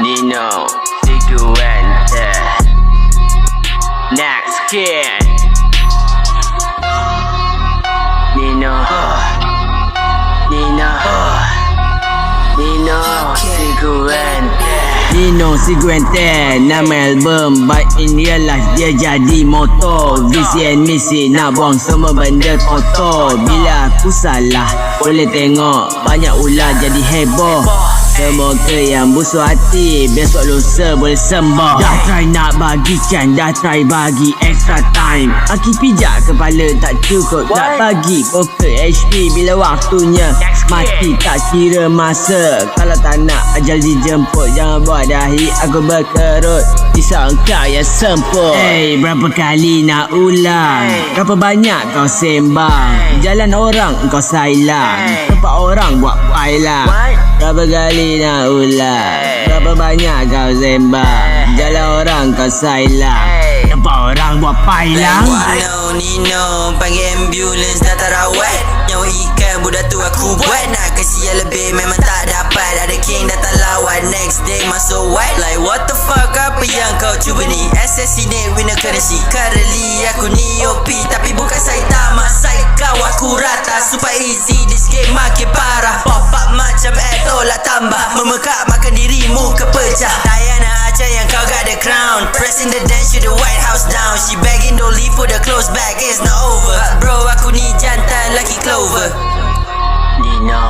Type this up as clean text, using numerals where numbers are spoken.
Nino, Siguente, Next Kid, Nino, Siguente. Nino Siguente, nama album But in real life dia jadi motor. Visi and misi nak buang semua benda kotor. Bila aku salah boleh tengok banyak ular jadi heboh. Semoga yang busuk hati besok lusa boleh sembuh. Dah try nak bagikan, dah try bagi extra time. Aki pijak kepala tak cukup, tak bagi poker HP bila waktunya mati tak kira masa. Kalau tak nak ajal dijemput, jangan buat dahi aku berkerut. Kisah engkau yang sempur. Hey, berapa kali nak ulang? Berapa banyak kau sembang? Jalan orang kau sailang, tempat orang buat pailang. Berapa kali nak ulang? Berapa banyak kau sembang? Jalan orang kau sailang, tempat orang buat pailang. Nino, panggil ambulans dah tak rawat. Nyawa ikan budak tu aku buat. Nak kasih yang lebih memang tak dapat. Ada king dah tak lawan. Next day masuk white. Like what the fuck, apa yang kau cuba ni? Assassinate winner currency. Currently aku ni OP, tapi bukan Saitama. Kau aku rata, super easy. This game makin parah. Pop up macam tolak tambah. Memekak makan dirimu kepecah. Diana Acha yang kau got the crown. Pressing the dance, shoot the White House down. She begging don't leave for the close back, it's not over. But bro, aku ni jantan laki Clover. Nino,